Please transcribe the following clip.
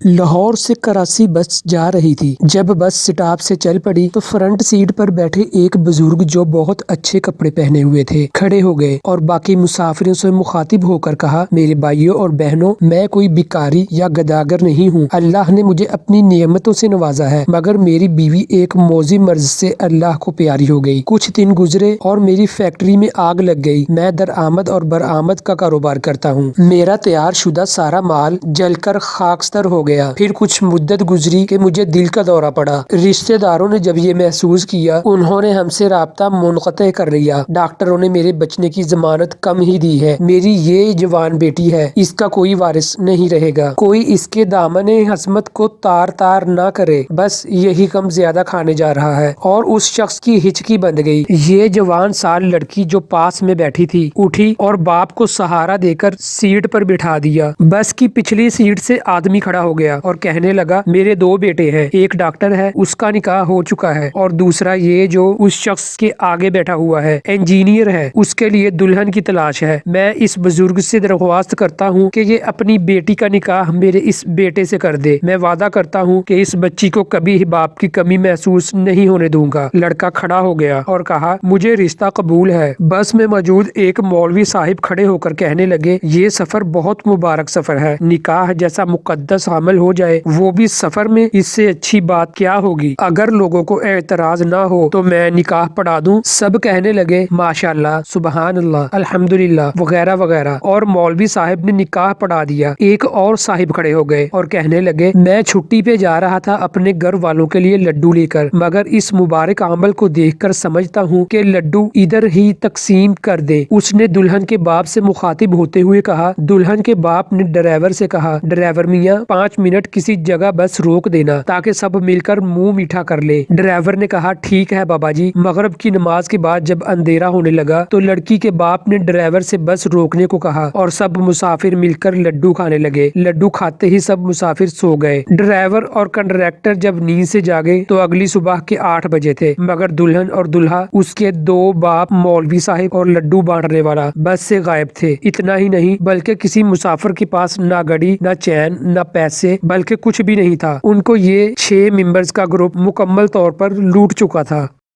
لاہور سے کراچی بس جا رہی تھی۔ جب بس سٹاپ سے چل پڑی تو فرنٹ سیٹ پر بیٹھے ایک بزرگ جو بہت اچھے کپڑے پہنے ہوئے تھے کھڑے ہو گئے اور باقی مسافروں سے مخاطب ہو کر کہا، میرے بھائیوں اور بہنوں، میں کوئی بھکاری یا گداگر نہیں ہوں۔ اللہ نے مجھے اپنی نعمتوں سے نوازا ہے، مگر میری بیوی ایک موذی مرض سے اللہ کو پیاری ہو گئی۔ کچھ دن گزرے اور میری فیکٹری میں آگ لگ گئی۔ میں درآمد اور برآمد کا کاروبار کرتا ہوں۔ میرا تیار شدہ سارا مال جل کر خاکستر ہو گیا۔ پھر کچھ مدت گزری کہ مجھے دل کا دورہ پڑا۔ رشتہ داروں نے جب یہ محسوس کیا، انہوں نے ہم سے رابطہ منقطع کر لیا۔ ڈاکٹروں نے میرے بچنے کی ضمانت کم ہی دی ہے۔ میری یہ جوان بیٹی ہے، اس کا کوئی وارث نہیں رہے گا۔ کوئی اس کے دامن عصمت کو تار تار نہ کرے، بس یہی کم زیادہ کھانے جا رہا ہے۔ اور اس شخص کی ہچکی بند گئی۔ یہ جوان سال لڑکی جو پاس میں بیٹھی تھی اٹھی اور باپ کو سہارا دے کر سیٹ پر بٹھا دیا۔ بس کی پچھلی سیٹ سے آدمی کھڑا ہو گیا اور کہنے لگا، میرے دو بیٹے ہیں، ایک ڈاکٹر ہے، اس کا نکاح ہو چکا ہے، اور دوسرا یہ جو اس شخص کے آگے بیٹھا ہوا ہے انجینئر ہے، اس کے لیے دلہن کی تلاش ہے۔ میں اس بزرگ سے درخواست کرتا ہوں کہ یہ اپنی بیٹی کا نکاح میرے اس بیٹے سے کر دے۔ میں وعدہ کرتا ہوں کہ اس بچی کو کبھی باپ کی کمی محسوس نہیں ہونے دوں گا۔ لڑکا کھڑا ہو گیا اور کہا، مجھے رشتہ قبول ہے۔ بس میں موجود ایک مولوی صاحب کھڑے ہو کر کہنے لگے، یہ سفر بہت مبارک سفر ہے۔ نکاح جیسا مقدس عمل ہو جائے، وہ بھی سفر میں، اس سے اچھی بات کیا ہوگی؟ اگر لوگوں کو اعتراض نہ ہو تو میں نکاح پڑھا دوں۔ سب کہنے لگے، ماشاءاللہ، سبحان اللہ، الحمدللہ، وغیرہ وغیرہ، اور مولوی صاحب نے نکاح پڑھا دیا۔ ایک اور صاحب کھڑے ہو گئے اور کہنے لگے، میں چھٹی پہ جا رہا تھا اپنے گھر والوں کے لیے لڈو لے کر، مگر اس مبارک عمل کو دیکھ کر سمجھتا ہوں کہ لڈو ادھر ہی تقسیم کر دیں۔ اس نے دلہن کے باپ سے مخاطب ہوتے ہوئے کہا۔ دلہن کے باپ نے ڈرائیور سے کہا، ڈرائیور میاں، 5 منٹ کسی جگہ بس روک دینا تاکہ سب مل کر منہ میٹھا کر لیں۔ ڈرائیور نے کہا، ٹھیک ہے بابا جی۔ مغرب کی نماز کے بعد جب اندھیرا ہونے لگا تو لڑکی کے باپ نے ڈرائیور سے بس روکنے کو کہا اور سب مسافر مل کر لڈو کھانے لگے۔ لڈو کھاتے ہی سب مسافر سو گئے۔ ڈرائیور اور کنڈکٹر جب نیند سے جاگے تو اگلی صبح کے 8 بجے تھے، مگر دلہن اور دلہا، اس کے 2 باپ، مولوی صاحب اور لڈو بانٹنے والا بس سے غائب تھے۔ اتنا ہی نہیں بلکہ کسی مسافر کے پاس نہ گھڑی، نہ چین، نہ پیسے، بلکہ کچھ بھی نہیں تھا۔ ان کو یہ 6 ممبرز کا گروپ مکمل طور پر لوٹ چکا تھا۔